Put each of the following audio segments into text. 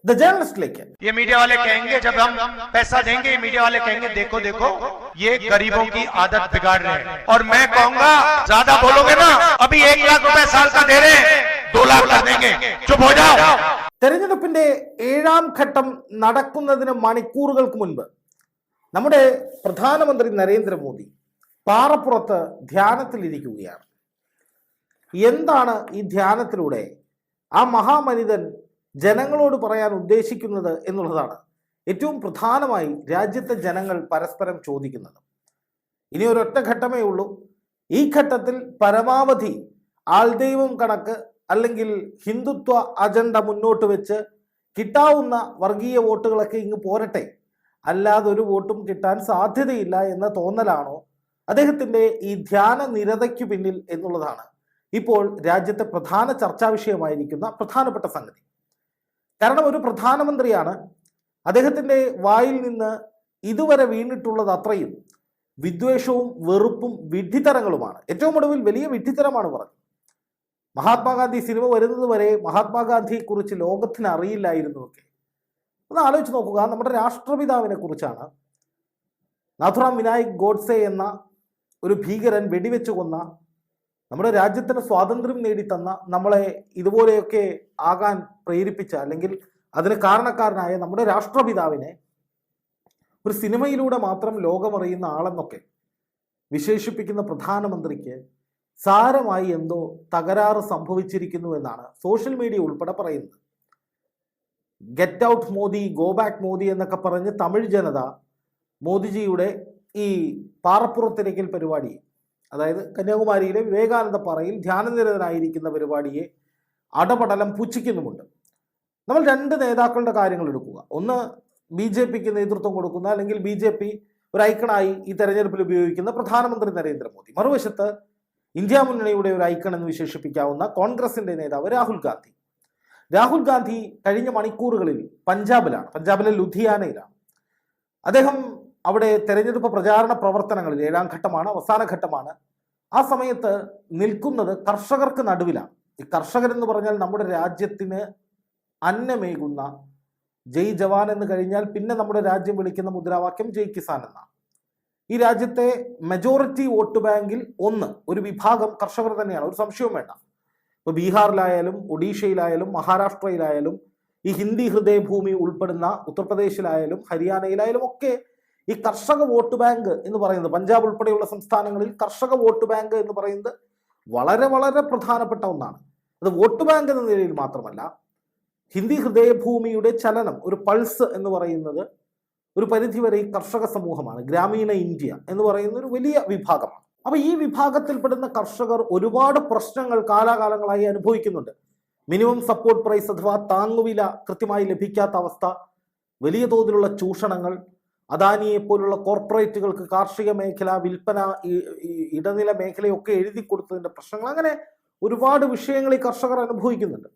The ജേർണലിസ്റ്റിലേക്ക്. ये media वाले कहेंगे जब हम पैसा देंगे, मीडिया वाले कहेंगे देखो देखो ये गरीबों की आदत बिगाड़ रहे हैं। और मैं कहूंगा ज्यादा बोलोगे ना, अभी 1 लाख रुपए साल का दे रहे हैं, 2 लाख का देंगे, चुप हो जाओ। തെരഞ്ഞെടുപ്പിന്റെ 7ാം ഘട്ടം നടക്കുന്നതിന് മണിക്കൂറുകൾക്ക് മുൻപ് നമ്മുടെ പ്രധാനമന്ത്രി നരേന്ദ്രമോദി പാറപ്പുറത്ത് ധ്യാനത്തിലിരിക്കുകയാണ്. എന്താണ് ഈ ധ്യാനത്തിലൂടെ ആ മഹാമനിതൻ ജനങ്ങളോട് പറയാൻ ഉദ്ദേശിക്കുന്നത് എന്നുള്ളതാണ് ഏറ്റവും പ്രധാനമായി രാജ്യത്തെ ജനങ്ങൾ പരസ്പരം ചോദിക്കുന്നത്. ഇനി ഒരൊറ്റ ഘട്ടമേ ഉള്ളൂ. ഈ ഘട്ടത്തിൽ പരമാവധി ആൾദൈവം കണക്ക് അല്ലെങ്കിൽ ഹിന്ദുത്വ അജണ്ട മുന്നോട്ട് വെച്ച് കിട്ടാവുന്ന വർഗീയ വോട്ടുകളൊക്കെ ഇങ്ങ് പോരട്ടെ, അല്ലാതെ ഒരു വോട്ടും കിട്ടാൻ സാധ്യതയില്ല എന്ന തോന്നലാണോ അദ്ദേഹത്തിൻ്റെ ഈ ധ്യാന നിരതയ്ക്കു പിന്നിൽ എന്നുള്ളതാണ് ഇപ്പോൾ രാജ്യത്തെ പ്രധാന ചർച്ചാ വിഷയമായിരിക്കുന്ന പ്രധാനപ്പെട്ട സംഗതി. കാരണം ഒരു പ്രധാനമന്ത്രിയാണ്, അദ്ദേഹത്തിൻ്റെ വായിൽ നിന്ന് ഇതുവരെ വീണിട്ടുള്ളത് അത്രയും വിദ്വേഷവും വെറുപ്പും വിഡ്ഢിത്തരങ്ങളുമാണ്. ഏറ്റവും ഒടുവിൽ വലിയ വിഡ്ഢിത്തരമാണ് പറഞ്ഞത്. മഹാത്മാഗാന്ധി സിനിമ വരുന്നത് വരെ മഹാത്മാഗാന്ധിയെക്കുറിച്ച് ലോകത്തിന് അറിയില്ലായിരുന്നു ഒക്കെ. ഒന്ന് ആലോചിച്ച് നോക്കുക, നമ്മുടെ രാഷ്ട്രപിതാവിനെ കുറിച്ചാണ് നാഥുറാം വിനായക് ഗോഡ്സെ എന്ന ഒരു ഭീകരൻ വെടിവെച്ച് കൊന്ന, നമ്മുടെ രാജ്യത്തിന് സ്വാതന്ത്ര്യം നേടിത്തന്ന, നമ്മളെ ഇതുപോലെയൊക്കെ ആകാൻ പ്രേരിപ്പിച്ച അല്ലെങ്കിൽ അതിന് കാരണക്കാരനായ നമ്മുടെ രാഷ്ട്രപിതാവിനെ ഒരു സിനിമയിലൂടെ മാത്രം ലോകമറിയുന്ന ആളെന്നൊക്കെ വിശേഷിപ്പിക്കുന്ന പ്രധാനമന്ത്രിക്ക് സാരമായി എന്തോ തകരാറ് സംഭവിച്ചിരിക്കുന്നു എന്നാണ് സോഷ്യൽ മീഡിയ ഉൾപ്പെടെ പറയുന്നത്. Get out Modi, go back Modi എന്നൊക്കെ പറഞ്ഞ് തമിഴ് ജനത മോദിജിയുടെ ഈ പാറപ്പുറത്തിരക്കൽ പരിപാടി, അതായത് കന്യാകുമാരിയിലെ വിവേകാനന്ദ പാറയിൽ ധ്യാനനിരതനായിരിക്കുന്ന പരിപാടിയെ അടപടലം പുച്ഛിക്കുന്നുമുണ്ട്. നമ്മൾ 2 നേതാക്കളുടെ കാര്യങ്ങൾ എടുക്കുക. ഒന്ന് BJPക്ക് നേതൃത്വം കൊടുക്കുന്ന അല്ലെങ്കിൽ BJP ഒരു ഐക്കണായി ഈ തെരഞ്ഞെടുപ്പിൽ ഉപയോഗിക്കുന്ന പ്രധാനമന്ത്രി നരേന്ദ്രമോദി, മറുവശത്ത് ഇന്ത്യ മുന്നണിയുടെ ഒരു ഐക്കൺ എന്ന് വിശേഷിപ്പിക്കാവുന്ന കോൺഗ്രസിന്റെ നേതാവ് രാഹുൽ ഗാന്ധി. രാഹുൽ ഗാന്ധി കഴിഞ്ഞ മണിക്കൂറുകളിൽ പഞ്ചാബിലെ ലുധിയാനയിലാണ്. അദ്ദേഹം അവിടെ തെരഞ്ഞെടുപ്പ് പ്രചാരണ പ്രവർത്തനങ്ങളിൽ 7ാം ഘട്ടമാണ്, അവസാന ഘട്ടമാണ്. ആ സമയത്ത് നിൽക്കുന്നത് കർഷകർക്ക് നടുവിലാണ്. ഈ കർഷകരെന്ന് പറഞ്ഞാൽ നമ്മുടെ രാജ്യത്തിന് അന്നമേകുന്ന, ജയ് ജവാൻ എന്ന് കഴിഞ്ഞാൽ പിന്നെ നമ്മുടെ രാജ്യം വിളിക്കുന്ന മുദ്രാവാക്യം ജയ് കിസാൻ എന്നാണ്. ഈ രാജ്യത്തെ മെജോറിറ്റി വോട്ട് ബാങ്കിൽ ഒരു വിഭാഗം കർഷകർ തന്നെയാണ്, ഒരു സംശയവും വേണ്ട. ഇപ്പോൾ ബീഹാറിലായാലും ഒഡീഷയിലായാലും മഹാരാഷ്ട്രയിലായാലും ഈ ഹിന്ദി ഹൃദയഭൂമി ഉൾപ്പെടുന്ന ഉത്തർപ്രദേശിലായാലും ഹരിയാനയിലായാലും ഒക്കെ ഈ കർഷക വോട്ട് ബാങ്ക് എന്ന് പറയുന്നത്, പഞ്ചാബ് ഉൾപ്പെടെയുള്ള സംസ്ഥാനങ്ങളിൽ കർഷക വോട്ട് ബാങ്ക് എന്ന് പറയുന്നത് വളരെ വളരെ പ്രധാനപ്പെട്ട ഒന്നാണ്. അത് വോട്ട് ബാങ്ക് എന്ന നിലയിൽ മാത്രമല്ല, ഹിന്ദി ഹൃദയഭൂമിയുടെ ചലനം, ഒരു പൾസ് എന്ന് പറയുന്നത് ഒരു പരിധിവരെ ഈ കർഷക സമൂഹമാണ്. ഗ്രാമീണ ഇന്ത്യ എന്ന് പറയുന്ന ഒരു വലിയ വിഭാഗമാണ്. അപ്പൊ ഈ വിഭാഗത്തിൽപ്പെടുന്ന കർഷകർ ഒരുപാട് പ്രശ്നങ്ങൾ കാലാകാലങ്ങളായി അനുഭവിക്കുന്നുണ്ട്. മിനിമം സപ്പോർട്ട് പ്രൈസ് അഥവാ താങ്ങുവില കൃത്യമായി ലഭിക്കാത്ത അവസ്ഥ, വലിയ തോതിലുള്ള ചൂഷണങ്ങൾ, അദാനിയെ പോലുള്ള കോർപ്പറേറ്റുകൾക്ക് കാർഷിക മേഖല, വിൽപ്പന, ഇടനില മേഖലയൊക്കെ എഴുതി കൊടുത്തതിന്റെ പ്രശ്നങ്ങൾ, അങ്ങനെ ഒരുപാട് വിഷയങ്ങൾ ഈ കർഷകർ അനുഭവിക്കുന്നുണ്ട്.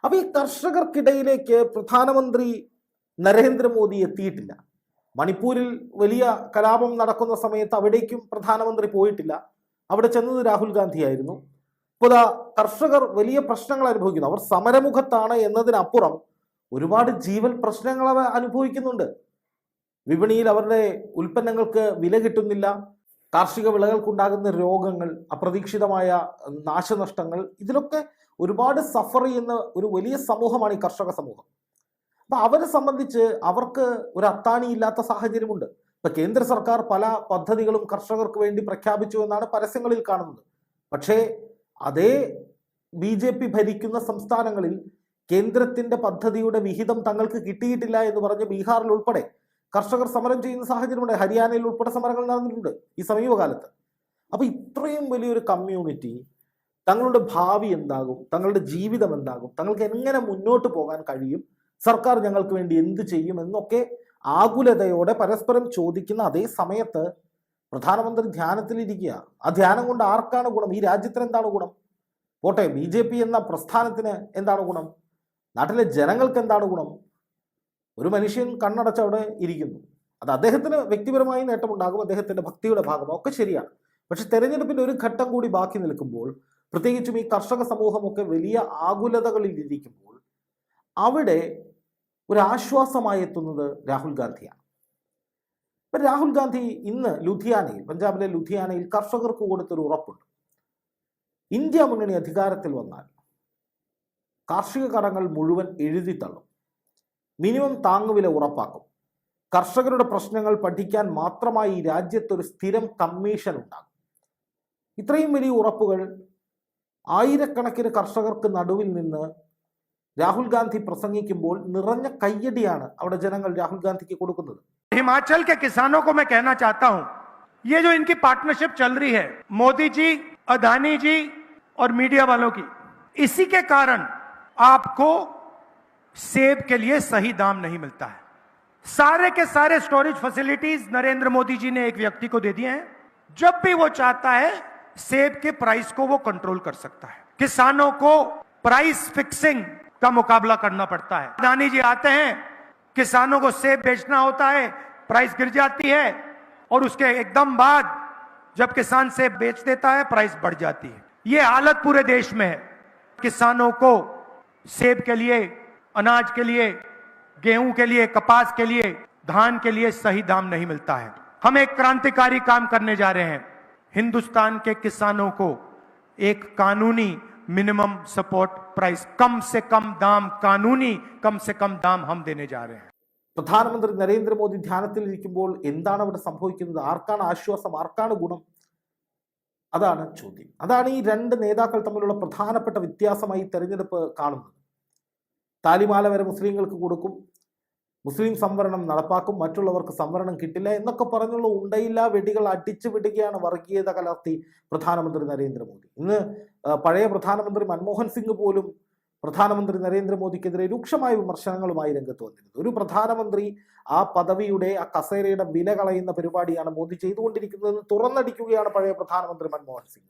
അപ്പൊ ഈ കർഷകർക്കിടയിലേക്ക് പ്രധാനമന്ത്രി നരേന്ദ്രമോദി എത്തിയിട്ടില്ല. മണിപ്പൂരിൽ വലിയ കലാപം നടക്കുന്ന സമയത്ത് അവിടേക്കും പ്രധാനമന്ത്രി പോയിട്ടില്ല. അവിടെ ചെന്നത് രാഹുൽ ഗാന്ധിയായിരുന്നു. ഇപ്പോൾ കർഷകർ വലിയ പ്രശ്നങ്ങൾ അനുഭവിക്കുന്നു. അവർ സമരമുഖത്താണ് എന്നതിനപ്പുറം ഒരുപാട് ജീവൽ പ്രശ്നങ്ങൾ അവർ അനുഭവിക്കുന്നുണ്ട്. വിപണിയിൽ അവരുടെ ഉൽപ്പന്നങ്ങൾക്ക് വില കിട്ടുന്നില്ല. കാർഷിക വിളകൾക്കുണ്ടാകുന്ന രോഗങ്ങൾ, അപ്രതീക്ഷിതമായ നാശനഷ്ടങ്ങൾ, ഇതിലൊക്കെ ഒരുപാട് സഫർ ചെയ്യുന്ന ഒരു വലിയ സമൂഹമാണ് ഈ കർഷക സമൂഹം. അപ്പൊ അവരെ സംബന്ധിച്ച് അവർക്ക് ഒരു അത്താണിയില്ലാത്ത സാഹചര്യമുണ്ട്. ഇപ്പൊ കേന്ദ്ര സർക്കാർ പല പദ്ധതികളും കർഷകർക്ക് വേണ്ടി പ്രഖ്യാപിച്ചു എന്നാണ് പരസ്യങ്ങളിൽ കാണുന്നത്. പക്ഷേ അതേ BJP ഭരിക്കുന്ന സംസ്ഥാനങ്ങളിൽ കേന്ദ്രത്തിന്റെ പദ്ധതിയുടെ വിഹിതം തങ്ങൾക്ക് കിട്ടിയിട്ടില്ല എന്ന് പറഞ്ഞ് ബീഹാറിൽ ഉൾപ്പെടെ കർഷകർ സമരം ചെയ്യുന്ന സാഹചര്യമുണ്ട്. ഹരിയാനയിൽ ഉൾപ്പെടെ സമരങ്ങൾ നടന്നിട്ടുണ്ട് ഈ സമീപകാലത്ത്. അപ്പൊ ഇത്രയും വലിയൊരു കമ്മ്യൂണിറ്റി തങ്ങളുടെ ഭാവി എന്താകും, തങ്ങളുടെ ജീവിതം എന്താകും, തങ്ങൾക്ക് എങ്ങനെ മുന്നോട്ട് പോകാൻ കഴിയും, സർക്കാർ ഞങ്ങൾക്ക് വേണ്ടി എന്ത് ചെയ്യും എന്നൊക്കെ ആകുലതയോടെ പരസ്പരം ചോദിക്കുന്ന അതേ സമയത്ത് പ്രധാനമന്ത്രി ധ്യാനത്തിലിരിക്കുക. ആ ധ്യാനം കൊണ്ട് ആർക്കാണ് ഗുണം? ഈ രാജ്യത്തിന് എന്താണ് ഗുണം? പോട്ടെ, BJP എന്ന പ്രസ്ഥാനത്തിന് എന്താണ് ഗുണം? നാട്ടിലെ ജനങ്ങൾക്ക് എന്താണ് ഗുണം? ഒരു മനുഷ്യൻ കണ്ണടച്ച് അവിടെ ഇരിക്കുന്നു. അത് അദ്ദേഹത്തിന് വ്യക്തിപരമായി നേട്ടമുണ്ടാകും, അദ്ദേഹത്തിന്റെ ഭക്തിയുടെ ഭാഗം, ഒക്കെ ശരിയാണ്. പക്ഷെ തെരഞ്ഞെടുപ്പിന്റെ ഒരു ഘട്ടം കൂടി ബാക്കി നിൽക്കുമ്പോൾ, പ്രത്യേകിച്ചും ഈ കർഷക സമൂഹമൊക്കെ വലിയ ആകുലതകളിൽ ഇരിക്കുമ്പോൾ, അവിടെ ഒരു ആശ്വാസമായി എത്തുന്നത് രാഹുൽ ഗാന്ധിയാണ്. ഇപ്പം രാഹുൽ ഗാന്ധി ഇന്ന് ലുധിയാനയിൽ, പഞ്ചാബിലെ ലുധിയാനയിൽ കർഷകർക്ക് കൊടുത്തൊരു ഉറപ്പുണ്ട്. ഇന്ത്യ മുന്നണി അധികാരത്തിൽ വന്നാൽ കാർഷിക കടങ്ങൾ മുഴുവൻ എഴുതിത്തള്ളും, മിനിമം താങ്ങുവില ഉറപ്പാക്കും, കർഷകരുടെ പ്രശ്നങ്ങൾ പഠിക്കാൻ മാത്രമായി ഈ രാജ്യത്തൊരു സ്ഥിരം കമ്മീഷൻ ഉണ്ടാകും. ഇത്രയും വലിയ ഉറപ്പുകൾ ആയിരക്കണക്കിന് കർഷകർക്ക് നടുവിൽ നിന്ന് രാഹുൽ ഗാന്ധി പ്രസംഗിക്കുമ്പോൾ നിറഞ്ഞ കയ്യടിയാണ് അവിടെ ജനങ്ങൾ രാഹുൽ ഗാന്ധിക്ക് കൊടുക്കുന്നത്. हिमाचल के किसानों को मैं कहना चाहता हूं, ये जो इनकी पार्टनरशिप चल रही है मोदी जी, अदानी जी और मीडिया वालों की, इसी के कारण आपको सेब के लिए सही दाम नहीं मिलता है। सारे के सारे स्टोरेज फैसिलिटीज नरेंद्र मोदी जी ने एक व्यक्ति को दे दिए हैं। जब भी वो चाहता है सेब के प्राइस को वो कंट्रोल कर सकता है। किसानों को प्राइस फिक्सिंग का मुकाबला करना पड़ता है। अदानी जी आते हैं, किसानों को सेब बेचना होता है, प्राइस गिर जाती है और उसके एकदम बाद जब किसान सेब बेच देता है प्राइस बढ़ जाती है। ये हालत पूरे देश में है। किसानों को सेब के लिए, अनाज के लिए, गेहूं के लिए, कपास के लिए, धान के लिए सही दाम नहीं मिलता है। हम एक क्रांतिकारी काम करने जा रहे हैं। हिंदुस्तान के किसानों को एक कानूनी मिनिमम सपोर्ट प्राइस, कम से कम दाम, कानूनी कम से कम दाम हम देने जा रहे हैं। പ്രധാനമന്ത്രി നരേന്ദ്രമോദി ധ്യാനത്തിലിരിക്കുമ്പോൾ എന്താണ് അവിടെ സംഭവിക്കുന്നത്? ആർക്കാണ് ആശ്വാസം, ആർക്കാണ് ഗുണം? അതാണ് ചോദ്യം. അതാണ് ഈ രണ്ട് നേതാക്കൾ തമ്മിലുള്ള പ്രധാനപ്പെട്ട വ്യത്യാസമായി തെരഞ്ഞെടുപ്പ് കാണുന്നത്. താലിമാല വരെ മുസ്ലിങ്ങൾക്ക് കൊടുക്കും, മുസ്ലിം സംവരണം നടപ്പാക്കും, മറ്റുള്ളവർക്ക് സംവരണം കിട്ടില്ല എന്നൊക്കെ പറഞ്ഞുള്ള ഉണ്ടയില്ല വെടികൾ അടിച്ചു വിടുകയാണ് വർഗീയത കലർത്തി പ്രധാനമന്ത്രി നരേന്ദ്രമോദി. ഇന്ന് പഴയ പ്രധാനമന്ത്രി മൻമോഹൻ സിംഗ് പോലും പ്രധാനമന്ത്രി നരേന്ദ്രമോദിക്കെതിരെ രൂക്ഷമായ വിമർശനങ്ങളുമായി രംഗത്ത് വന്നിരുന്നു. ഒരു പ്രധാനമന്ത്രി ആ പദവിയുടെ, ആ കസേരയുടെ വില കളയുന്ന പരിപാടിയാണ് മോദി ചെയ്തുകൊണ്ടിരിക്കുന്നതെന്ന് തുറന്നടിക്കുകയാണ് പഴയ പ്രധാനമന്ത്രി മൻമോഹൻ സിംഗ്.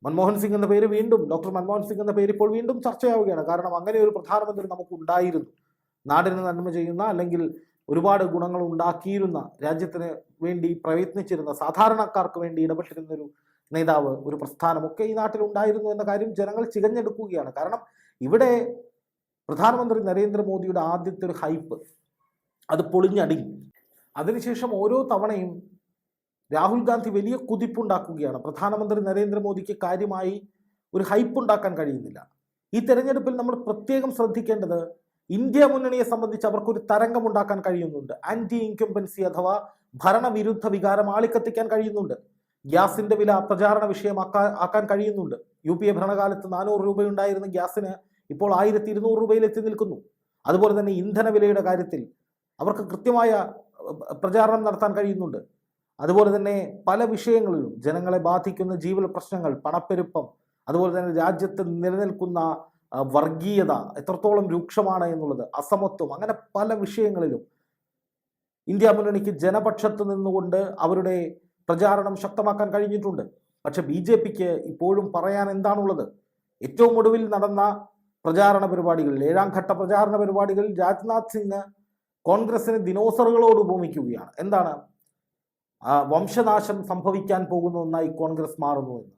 മൻമോഹൻ സിംഗ് എന്ന പേര് വീണ്ടും, ഡോക്ടർ മൻമോഹൻ സിംഗ് എന്ന പേര് ഇപ്പോൾ വീണ്ടും ചർച്ചയാവുകയാണ്. കാരണം അങ്ങനെ ഒരു പ്രധാനമന്ത്രി നമുക്ക് ഉണ്ടായിരുന്നു, നാടിന് നന്മ ചെയ്യുന്ന, അല്ലെങ്കിൽ ഒരുപാട് ഗുണങ്ങൾ ഉണ്ടാക്കിയിരുന്ന, രാജ്യത്തിന് വേണ്ടി പ്രയത്നിച്ചിരുന്ന, സാധാരണക്കാർക്ക് വേണ്ടി ഇടപെട്ടിരുന്നൊരു നേതാവ്, ഒരു പ്രസ്ഥാനമൊക്കെ ഈ നാട്ടിൽ ഉണ്ടായിരുന്നു എന്ന കാര്യം ജനങ്ങൾ ചികഞ്ഞെടുക്കുകയാണ്. കാരണം ഇവിടെ പ്രധാനമന്ത്രി നരേന്ദ്രമോദിയുടെ ആദ്യത്തെ ഒരു ഹൈപ്പ് അത് പൊളിഞ്ഞടിഞ്ഞു. അതിനുശേഷം ഓരോ തവണയും രാഹുൽ ഗാന്ധി വലിയ കുതിപ്പുണ്ടാക്കുകയാണ്. പ്രധാനമന്ത്രി നരേന്ദ്രമോദിക്ക് കാര്യമായി ഒരു ഹൈപ്പ് ഉണ്ടാക്കാൻ കഴിയുന്നില്ല. ഈ തെരഞ്ഞെടുപ്പിൽ നമ്മൾ പ്രത്യേകം ശ്രദ്ധിക്കേണ്ടത്, ഇന്ത്യ മുന്നണിയെ സംബന്ധിച്ച് അവർക്കൊരു തരംഗം ഉണ്ടാക്കാൻ കഴിയുന്നുണ്ട്. ആന്റി ഇൻകംബൻസി അഥവാ ഭരണവിരുദ്ധ വികാരം ആളിക്കത്തിക്കാൻ കഴിയുന്നുണ്ട്. ഗ്യാസിന്റെ വില പ്രചാരണ വിഷയമാക്കാൻ കഴിയുന്നുണ്ട്. UPA ഭരണകാലത്ത് 400 രൂപയുണ്ടായിരുന്ന ഗ്യാസിന് ഇപ്പോൾ 1200 രൂപയിൽ എത്തി നിൽക്കുന്നു. അതുപോലെ തന്നെ ഇന്ധന വിലയുടെ കാര്യത്തിൽ അവർക്ക് കൃത്യമായ പ്രചാരണം നടത്താൻ കഴിയുന്നുണ്ട്. അതുപോലെ തന്നെ പല വിഷയങ്ങളിലും ജനങ്ങളെ ബാധിക്കുന്ന ജീവൽ പ്രശ്നങ്ങൾ, പണപ്പെരുപ്പം, അതുപോലെ തന്നെ രാജ്യത്ത് നിലനിൽക്കുന്ന വർഗീയത എത്രത്തോളം രൂക്ഷമാണ് എന്നുള്ളത്, അസമത്വം, അങ്ങനെ പല വിഷയങ്ങളിലും ഇന്ത്യ മുന്നണിക്ക് ജനപക്ഷത്ത് നിന്നുകൊണ്ട് അവരുടെ പ്രചാരണം ശക്തമാക്കാൻ കഴിഞ്ഞിട്ടുണ്ട്. പക്ഷെ BJPക്ക് ഇപ്പോഴും പറയാൻ എന്താണുള്ളത്? ഏറ്റവും ഒടുവിൽ നടന്ന പ്രചാരണ പരിപാടികളിൽ, 7ാം ഘട്ട പ്രചാരണ പരിപാടികളിൽ രാജ്നാഥ് സിംഗ് കോൺഗ്രസിനെ ദിനോസറുകളോട് ഉപമിക്കുകയാണ്. എന്താണ്? വംശനാശം സംഭവിക്കാൻ പോകുന്ന ഒന്നായി കോൺഗ്രസ് മാറുന്നു എന്ന്.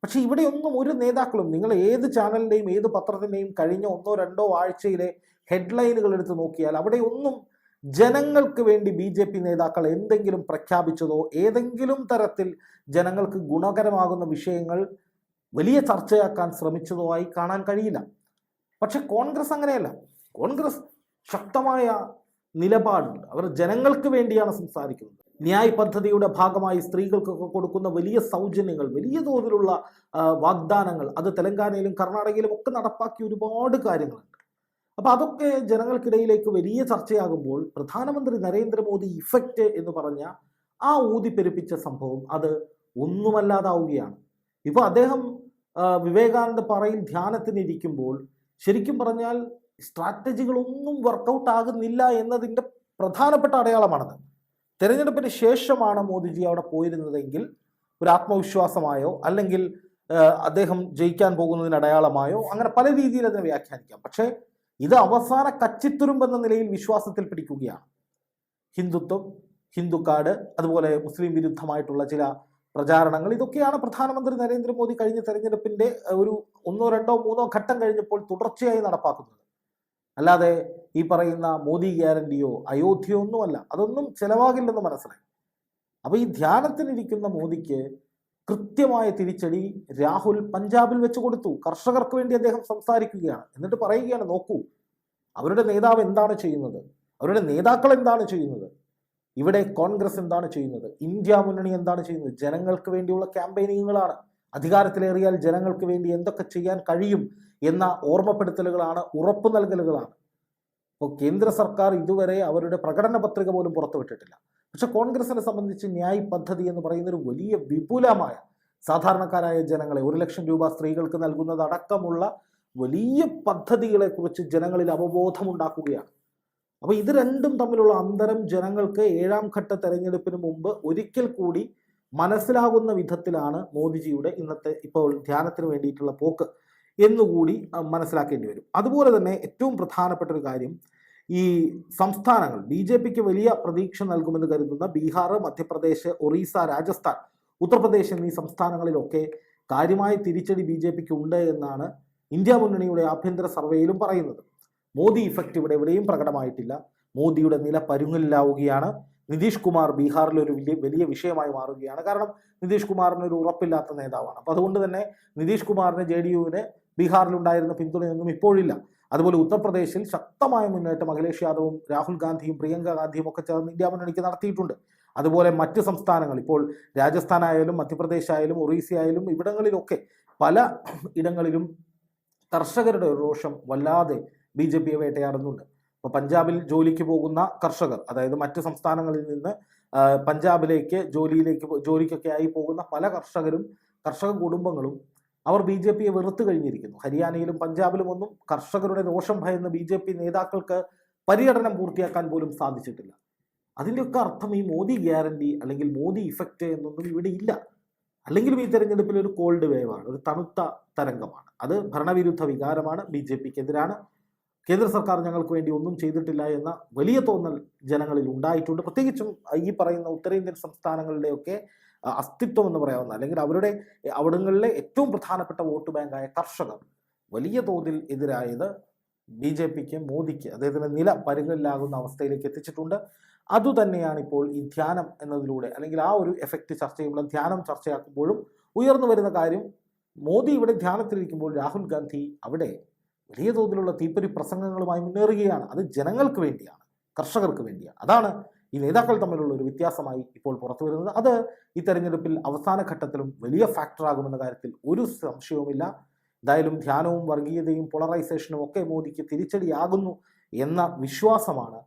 പക്ഷെ ഇവിടെയൊന്നും ഒരു നേതാക്കളും, നിങ്ങൾ ഏത് ചാനലിൻ്റെയും ഏത് പത്രത്തിൻ്റെയും കഴിഞ്ഞ 1-2 ആഴ്ചയിലെ ഹെഡ്ലൈനുകൾ എടുത്ത് നോക്കിയാൽ അവിടെ ഒന്നും ജനങ്ങൾക്ക് വേണ്ടി BJP നേതാക്കൾ എന്തെങ്കിലും പ്രഖ്യാപിച്ചതോ ഏതെങ്കിലും തരത്തിൽ ജനങ്ങൾക്ക് ഗുണകരമാകുന്ന വിഷയങ്ങൾ വലിയ ചർച്ചയാക്കാൻ ശ്രമിച്ചതോ ആയി കാണാൻ കഴിയില്ല. പക്ഷെ കോൺഗ്രസ് അങ്ങനെയല്ല. കോൺഗ്രസ് ശക്തമായ നിലപാടുണ്ട്. അവർ ജനങ്ങൾക്ക് വേണ്ടിയാണ് സംസാരിക്കുന്നത്. ന്യായ് പദ്ധതിയുടെ ഭാഗമായി സ്ത്രീകൾക്കൊക്കെ കൊടുക്കുന്ന വലിയ സൗജന്യങ്ങൾ, വലിയ തോതിലുള്ള വാഗ്ദാനങ്ങൾ, അത് തെലങ്കാനയിലും കർണാടകയിലും ഒക്കെ നടപ്പാക്കിയ ഒരുപാട് കാര്യങ്ങളുണ്ട്. അപ്പോൾ അതൊക്കെ ജനങ്ങൾക്കിടയിലേക്ക് വലിയ ചർച്ചയാകുമ്പോൾ പ്രധാനമന്ത്രി നരേന്ദ്രമോദി ഇഫക്റ്റ് എന്ന് പറഞ്ഞ ആ ഊതിപ്പെരുപ്പിച്ച സംഭവം അത് ഒന്നുമല്ലാതാവുകയാണ്. ഇപ്പോൾ അദ്ദേഹം വിവേകാനന്ദ പാറയിൽ ധ്യാനത്തിനിരിക്കുമ്പോൾ ശരിക്കും പറഞ്ഞാൽ സ്ട്രാറ്റജികളൊന്നും വർക്കൗട്ട് ആകുന്നില്ല എന്നതിൻ്റെ പ്രധാനപ്പെട്ട അടയാളമാണത്. തെരഞ്ഞെടുപ്പിന് ശേഷമാണ് മോദിജി അവിടെ പോയിരുന്നതെങ്കിൽ ഒരു ആത്മവിശ്വാസമായോ അല്ലെങ്കിൽ അദ്ദേഹം ജയിക്കാൻ പോകുന്നതിന് അടയാളമായോ അങ്ങനെ പല രീതിയിൽ അതിനെ വ്യാഖ്യാനിക്കാം. പക്ഷേ ഇത് അവസാന കച്ചിത്തുരുമ്പെന്ന നിലയിൽ വിശ്വാസത്തിൽ പിടിക്കുകയാണ്. ഹിന്ദുത്വം, ഹിന്ദുക്കാട്, അതുപോലെ മുസ്ലിം വിരുദ്ധമായിട്ടുള്ള ചില പ്രചാരണങ്ങൾ, ഇതൊക്കെയാണ് പ്രധാനമന്ത്രി നരേന്ദ്രമോദി കഴിഞ്ഞ തെരഞ്ഞെടുപ്പിൻ്റെ ഒരു 1, 2, 3 ഘട്ടം കഴിഞ്ഞപ്പോൾ തുടർച്ചയായി നടപ്പാക്കുന്നത്. അല്ലാതെ ഈ പറയുന്ന മോദി ഗ്യാരണ്ടിയോ അയോധ്യയോ ഒന്നുമല്ല, അതൊന്നും ചെലവാകില്ലെന്ന് മനസ്സിലായി. അപ്പൊ ഈ ധ്യാനത്തിനിരിക്കുന്ന മോദിക്ക് കൃത്യമായ തിരിച്ചടി രാഹുൽ പഞ്ചാബിൽ വെച്ച് കൊടുത്തു. കർഷകർക്ക് വേണ്ടി അദ്ദേഹം സംസാരിക്കുകയാണ്. എന്നിട്ട് പറയുകയാണ്, നോക്കൂ അവരുടെ നേതാവ് എന്താണ് ചെയ്യുന്നത്, അവരുടെ നേതാക്കൾ എന്താണ് ചെയ്യുന്നത്, ഇവിടെ കോൺഗ്രസ് എന്താണ് ചെയ്യുന്നത്, ഇന്ത്യ മുന്നണി എന്താണ് ചെയ്യുന്നത്. ജനങ്ങൾക്ക് വേണ്ടിയുള്ള ക്യാമ്പയിനിങ്ങുകളാണ്. അധികാരത്തിലേറിയാൽ ജനങ്ങൾക്ക് വേണ്ടി എന്തൊക്കെ ചെയ്യാൻ കഴിയും എന്ന ഓർമ്മപ്പെടുത്തലുകളാണ്, ഉറപ്പു നൽകലുകളാണ്. അപ്പോൾ കേന്ദ്ര സർക്കാർ ഇതുവരെ അവരുടെ പ്രകടന പത്രിക പോലും പുറത്തുവിട്ടിട്ടില്ല. പക്ഷെ കോൺഗ്രസിനെ സംബന്ധിച്ച് ന്യായ് പദ്ധതി എന്ന് പറയുന്ന ഒരു വലിയ വിപുലമായ, സാധാരണക്കാരായ ജനങ്ങളെ 1 ലക്ഷം രൂപ സ്ത്രീകൾക്ക് നൽകുന്നതടക്കമുള്ള വലിയ പദ്ധതികളെ കുറിച്ച് ജനങ്ങളിൽ അവബോധമുണ്ടാക്കുകയാണ്. അപ്പോൾ ഇത് രണ്ടും തമ്മിലുള്ള അന്തരം ജനങ്ങൾക്ക് 7ാം ഘട്ട തെരഞ്ഞെടുപ്പിന് മുമ്പ് ഒരിക്കൽ കൂടി മനസ്സിലാകുന്ന വിധത്തിലാണ് മോദിജിയുടെ ഇന്നത്തെ ഇപ്പോൾ ധ്യാനത്തിന് വേണ്ടിയിട്ടുള്ള പോക്ക് എന്നുകൂടി മനസ്സിലാക്കേണ്ടി വരും. അതുപോലെ തന്നെ ഏറ്റവും പ്രധാനപ്പെട്ട ഒരു കാര്യം, ഈ സംസ്ഥാനങ്ങൾ BJPക്ക് വലിയ പ്രതീക്ഷ നൽകുമെന്ന് കരുതുന്ന ബീഹാർ, മധ്യപ്രദേശ്, ഒറീസ, രാജസ്ഥാൻ, ഉത്തർപ്രദേശ് എന്നീ സംസ്ഥാനങ്ങളിലൊക്കെ കാര്യമായ തിരിച്ചടി BJPക്ക് ഉണ്ട് എന്നാണ് ഇന്ത്യ മുന്നണിയുടെ ആഭ്യന്തര സർവേയിലും പറയുന്നത്. മോദി ഇഫക്റ്റ് ഇവിടെ എവിടെയും പ്രകടമായിട്ടില്ല. മോദിയുടെ നില പരുങ്ങലിലാവുകയാണ്. നിതീഷ് കുമാർ ബീഹാറിൽ ഒരു വലിയ വിഷയമായി മാറുകയാണ്. കാരണം നിതീഷ് കുമാറിന് ഒരു ഉറപ്പില്ലാത്ത നേതാവാണ്. അപ്പോൾ അതുകൊണ്ട് തന്നെ നിതീഷ് കുമാറിന് JDUവിന് ബീഹാറിലുണ്ടായിരുന്ന പിന്തുണയൊന്നും ഇപ്പോഴില്ല. അതുപോലെ ഉത്തർപ്രദേശിൽ ശക്തമായ മുന്നേറ്റം അഖിലേഷ് യാദവും രാഹുൽ ഗാന്ധിയും പ്രിയങ്ക ഗാന്ധിയും ഒക്കെ ചേർന്ന് ഇന്ത്യ മുന്നണിക്ക് നടത്തിയിട്ടുണ്ട്. അതുപോലെ മറ്റ് സംസ്ഥാനങ്ങൾ, ഇപ്പോൾ രാജസ്ഥാനായാലും മധ്യപ്രദേശ് ആയാലും ഒറീസ ആയാലും ഇവിടങ്ങളിലൊക്കെ പല ഇടങ്ങളിലും കർഷകരുടെ ഒരു രോഷം വല്ലാതെ BJPയെ വേട്ടയാടുന്നുണ്ട്. ഇപ്പോൾ പഞ്ചാബിൽ ജോലിക്ക് പോകുന്ന കർഷകർ, അതായത് മറ്റ് സംസ്ഥാനങ്ങളിൽ നിന്ന് പഞ്ചാബിലേക്ക് ജോലിക്കൊക്കെ ആയി പോകുന്ന പല കർഷക കുടുംബങ്ങളും അവർ BJPയെ വെറുത്തു കഴിഞ്ഞിരിക്കുന്നു. ഹരിയാനയിലും പഞ്ചാബിലും ഒന്നും കർഷകരുടെ രോഷം ഭയന്ന് BJP നേതാക്കൾക്ക് പര്യടനം പൂർത്തിയാക്കാൻ പോലും സാധിച്ചിട്ടില്ല. അതിൻ്റെയൊക്കെ അർത്ഥം ഈ മോദി ഗ്യാരണ്ടി അല്ലെങ്കിൽ മോദി ഇഫക്റ്റ് എന്നൊന്നും ഇവിടെ ഇല്ല. അല്ലെങ്കിലും ഈ തെരഞ്ഞെടുപ്പിൽ ഒരു കോൾഡ് വേവാണ്, ഒരു തണുത്ത തരംഗമാണ്. അത് ഭരണവിരുദ്ധ വികാരമാണ്, BJPക്കെതിരാണ്. കേന്ദ്ര സർക്കാർ ഞങ്ങൾക്ക് വേണ്ടി ഒന്നും ചെയ്തിട്ടില്ല എന്ന വലിയ തോന്നൽ ജനങ്ങളിൽ ഉണ്ടായിട്ടുണ്ട്. പ്രത്യേകിച്ചും ഈ പറയുന്ന ഉത്തരേന്ത്യൻ സംസ്ഥാനങ്ങളുടെയൊക്കെ അസ്തിത്വം എന്ന് പറയാവുന്ന, അല്ലെങ്കിൽ അവിടങ്ങളിലെ ഏറ്റവും പ്രധാനപ്പെട്ട വോട്ട് ബാങ്കായ കർഷകർ വലിയ തോതിൽ എതിരായത് BJPക്ക്, മോദിക്ക് അദ്ദേഹത്തിന്റെ നില പരുങ്ങലിലാകുന്ന അവസ്ഥയിലേക്ക് എത്തിച്ചിട്ടുണ്ട്. അതുതന്നെയാണ് ഇപ്പോൾ ഈ ധ്യാനം എന്നതിലൂടെ, അല്ലെങ്കിൽ ആ ഒരു എഫക്റ്റ് ചർച്ച ചെയ്യുമ്പോൾ ധ്യാനം ചർച്ചയാക്കുമ്പോഴും ഉയർന്നു വരുന്ന കാര്യം, മോദി ഇവിടെ ധ്യാനത്തിലിരിക്കുമ്പോൾ രാഹുൽ ഗാന്ധി അവിടെ വലിയ തോതിലുള്ള തീപ്പൊരി പ്രസംഗങ്ങളുമായി മുന്നേറുകയാണ്. അത് ജനങ്ങൾക്ക് വേണ്ടിയാണ്, കർഷകർക്ക് വേണ്ടിയാണ്. അതാണ് ഈ നേതാക്കൾ തമ്മിലുള്ള ഒരു വ്യത്യാസമായി ഇപ്പോൾ പുറത്തു വരുന്നത്. അത് ഈ തെരഞ്ഞെടുപ്പിൽ അവസാന ഘട്ടത്തിലും വലിയ ഫാക്ടറാകുമെന്ന കാര്യത്തിൽ ഒരു സംശയവുമില്ല. എന്തായാലും ധ്യാനവും വർഗീയതയും പോളറൈസേഷനും ഒക്കെ മോദിക്ക് തിരിച്ചടിയാകുന്നു എന്ന വിശ്വാസമാണ്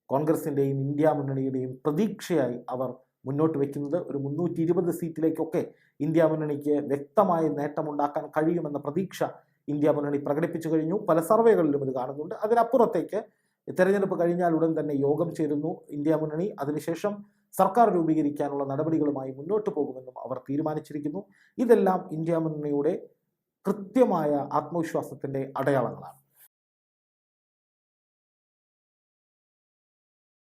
കോൺഗ്രസിൻ്റെയും ഇന്ത്യ മുന്നണിയുടെയും പ്രതീക്ഷയായി അവർ മുന്നോട്ട് വയ്ക്കുന്നത്. ഒരു 320 സീറ്റിലേക്കൊക്കെ ഇന്ത്യ മുന്നണിക്ക് വ്യക്തമായ നേട്ടമുണ്ടാക്കാൻ കഴിയുമെന്ന പ്രതീക്ഷ ഇന്ത്യ മുന്നണി പ്രകടിപ്പിച്ചു കഴിഞ്ഞു. പല സർവേകളിലും ഇത് കാണുന്നുണ്ട്. അതിനപ്പുറത്തേക്ക് തെരഞ്ഞെടുപ്പ് കഴിഞ്ഞാൽ ഉടൻ തന്നെ യോഗം ചേരുന്നു ഇന്ത്യ മുന്നണി. അതിനുശേഷം സർക്കാർ രൂപീകരിക്കാനുള്ള നടപടികളുമായി മുന്നോട്ട് പോകുമെന്നും അവർ തീരുമാനിച്ചിരിക്കുന്നു. ഇതെല്ലാം ഇന്ത്യ മുന്നണിയുടെ കൃത്യമായ ആത്മവിശ്വാസത്തിൻ്റെ അടയാളങ്ങളാണ്.